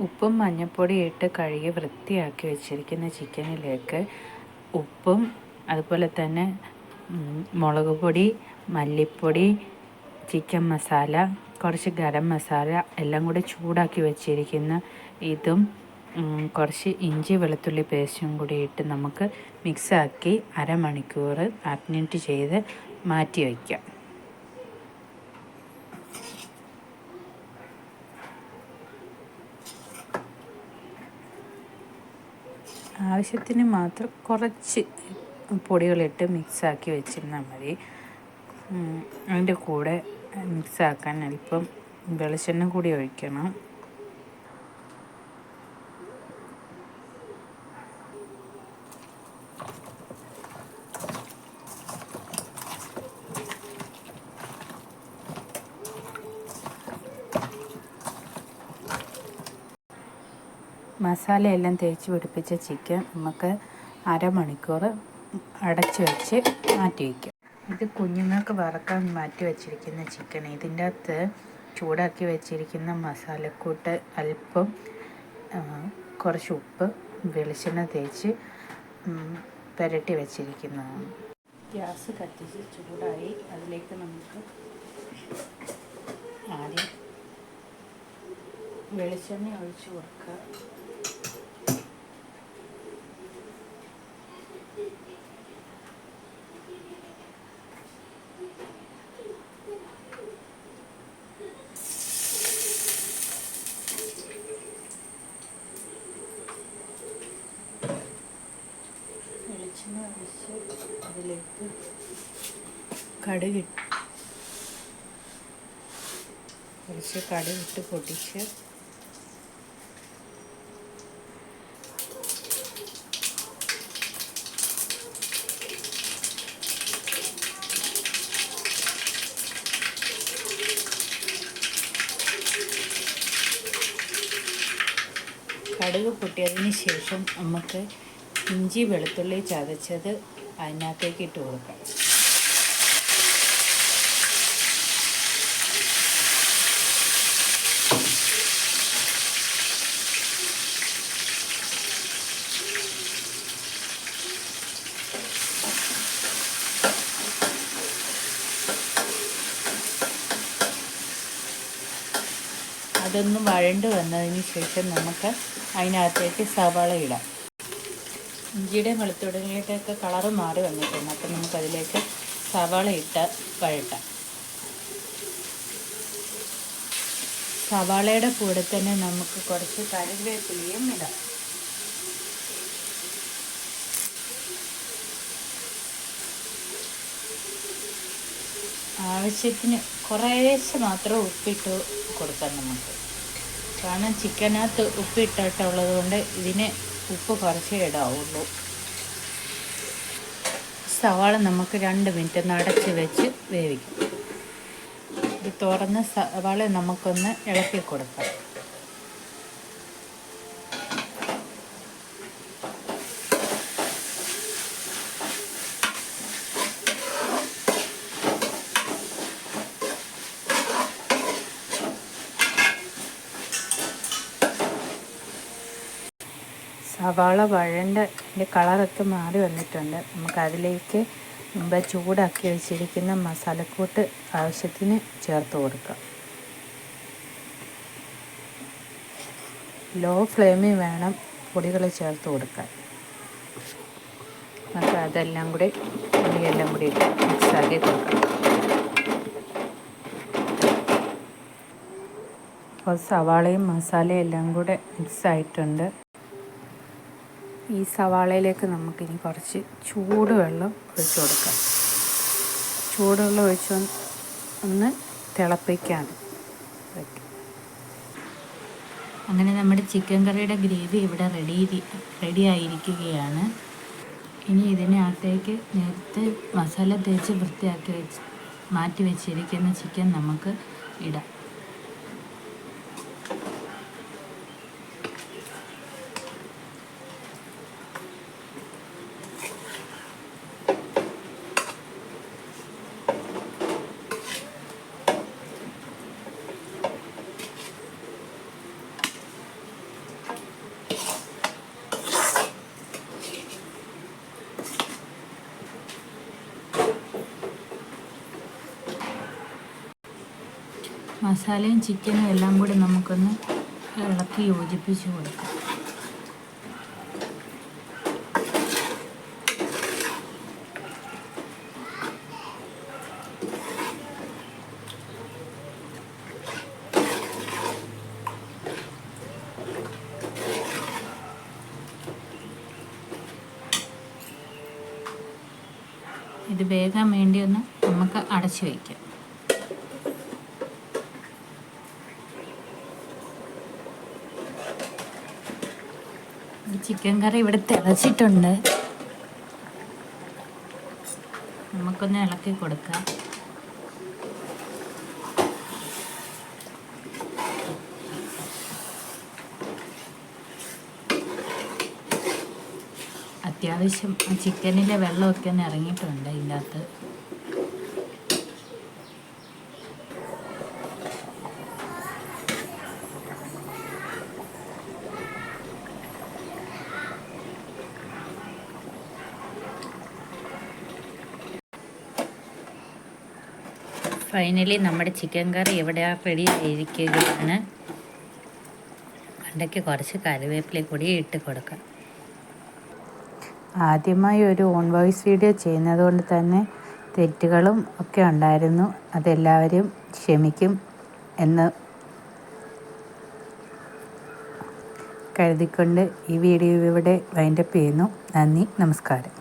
ഉപ്പും മഞ്ഞൾപ്പൊടിയും ഇട്ട് കഴുകി വൃത്തിയാക്കി വെച്ചിരിക്കുന്ന ചിക്കനിലേക്ക് ഉപ്പും അതുപോലെ തന്നെ മുളക് പൊടി, മല്ലിപ്പൊടി, ചിക്കൻ മസാല, കുറച്ച് ഗരം മസാല എല്ലാം കൂടി ചൂടാക്കി വെച്ചിരിക്കുന്ന ഇതും കുറച്ച് ഇഞ്ചി വെളുത്തുള്ളി പേസ്റ്റും കൂടി ഇട്ട് നമുക്ക് മിക്സാക്കി അരമണിക്കൂർ മാഗ്നേറ്റ് ചെയ്ത് മാറ്റി വയ്ക്കാം. ആവശ്യത്തിന് മാത്രം കുറച്ച് പൊടികളിട്ട് മിക്സാക്കി വെച്ചിരുന്നാൽ മതി. അതിൻ്റെ കൂടെ മിക്സാക്കാൻ അല്പം വെളിച്ചെണ്ണ കൂടി ഒഴിക്കണം. മസാലയെല്ലാം തേച്ച് പിടിപ്പിച്ച ചിക്കൻ നമുക്ക് അരമണിക്കൂർ അടച്ച് വെച്ച് മാറ്റി വയ്ക്കാം. ഇത് കുഞ്ഞുങ്ങൾക്ക് വറക്കാൻ മാറ്റി വെച്ചിരിക്കുന്ന ചിക്കൻ. ഇതിൻ്റെ അകത്ത് ചൂടാക്കി വെച്ചിരിക്കുന്ന മസാലക്കൂട്ട് അല്പം കുറച്ച് ഉപ്പ്, വെളിച്ചെണ്ണ തേച്ച് പുരട്ടി വെച്ചിരിക്കുന്നതാണ്. ഗ്യാസ് കത്തിച്ച് ചൂടായി അതിലേക്ക് നമുക്ക് ആദ്യം വെളിച്ചെണ്ണ ഒഴിച്ച് കൊടുക്കുക. വെളിച്ചെണ്ണ ഒഴിച്ച് അതിലേക്ക് കടുകിട്ട് പൊട്ടിച്ച് കടുക് പൊട്ടിയതിന് ശേഷം നമുക്ക് ഇഞ്ചി വെളുത്തുള്ളി ചതച്ചത് അതിനകത്തേക്ക് ഇട്ട് കൊടുക്കാം. അതൊന്ന് വഴണ്ട് വന്നതിന് ശേഷം നമുക്ക് അതിനകത്തേക്ക് സവാള ഇടാം. ഇഞ്ചിയുടെ വെളുത്തുള്ളിയുടെയൊക്കെ കളറ് മാറി വന്നിട്ടുണ്ട്. അപ്പം നമുക്കതിലേക്ക് സവാള ഇട്ട് വഴട്ടാം. സവാളയുടെ കൂടെ തന്നെ നമുക്ക് കുറച്ച് കറിവേപ്പിലയും ഇടാം. ആവശ്യത്തിന് കുറേശ്ശെ മാത്രം ഉപ്പിട്ട് കൊടുക്കാം നമുക്ക്. കാരണം ചിക്കനകത്ത് ഉപ്പിട്ടിട്ടുള്ളത് കൊണ്ട് ഇതിന് ഉപ്പ് കുറച്ചേ ഇടാവുള്ളൂ. സവാള നമുക്ക് 2 മിനിറ്റ് അടച്ച് വെച്ച് വേവിക്കും. ഇത് തുറന്ന് സവാള നമുക്കൊന്ന് ഇളക്കി കൊടുക്കാം. സവാള വഴൻ്റെ കളറൊക്കെ മാറി വന്നിട്ടുണ്ട്. നമുക്കതിലേക്ക് മുമ്പ് ചൂടാക്കി വെച്ചിരിക്കുന്ന മസാലക്കൂട്ട് ആവശ്യത്തിന് ചേർത്ത് കൊടുക്കാം. ലോ ഫ്ലെയിമിൽ വേണം പൊടികൾ ചേർത്ത് കൊടുക്കാൻ. നമുക്ക് അതെല്ലാം കൂടി പൊടിയെല്ലാം കൂടി ഇട്ട് മിക്സാക്കി കൊടുക്കാം. അപ്പോൾ സവാളയും മസാലയും എല്ലാം കൂടെ മിക്സായിട്ടുണ്ട്. ഈ സവാളയിലേക്ക് നമുക്കിനി കുറച്ച് ചൂടുവെള്ളം ഒഴിച്ച് കൊടുക്കാം. ചൂടുവെള്ളം ഒഴിച്ച് ഒന്ന് തിളപ്പിക്കാൻ പറ്റും. അങ്ങനെ നമ്മുടെ ചിക്കൻ കറിയുടെ ഗ്രേവി ഇവിടെ റെഡി ആയിരിക്കുകയാണ്. ഇനി ഇതിനകത്തേക്ക് നേരത്തെ മസാല തേച്ച് വൃത്തിയാക്കി മാറ്റി വെച്ചിരിക്കുന്ന ചിക്കൻ നമുക്ക് ഇടാം. മസാലയും ചിക്കനും എല്ലാം കൂടി നമുക്കൊന്ന് ഇളക്കി യോജിപ്പിച്ച് കൊടുക്കാം. ഇത് വേകാൻ വേണ്ടി ഒന്ന് നമുക്ക് അടച്ചു വയ്ക്കാം. ചിക്കൻ കറി ഇവിടെ തിളച്ചിട്ടുണ്ട്. നമുക്കൊന്ന് ഇളക്കി കൊടുക്കാം. അത്യാവശ്യം ചിക്കനിലെ വെള്ളമൊക്കെ ഒന്ന് ഇറങ്ങിയിട്ടുണ്ട് ഇതിൻ്റെ അകത്ത്. ഫൈനലി നമ്മുടെ ചിക്കൻ കറി ഇവിടെ റെഡി ആയിരിക്കുകയാണ്. അണ്ടയ്ക്ക് കുറച്ച് കറിവേപ്പില കൂടി ഇട്ട് കൊടുക്കാം. ആദ്യമായി ഒരു ഓൺ വോയിസ് വീഡിയോ ചെയ്യുന്നത് കൊണ്ട് തന്നെ തെറ്റുകളും ഒക്കെ ഉണ്ടായിരുന്നു. അതെല്ലാവരും ക്ഷമിക്കും എന്ന് കരുതിക്കൊണ്ട് ഈ വീഡിയോ ഇവിടെ വൈൻഡപ്പ് ചെയ്യുന്നു. നന്ദി, നമസ്കാരം.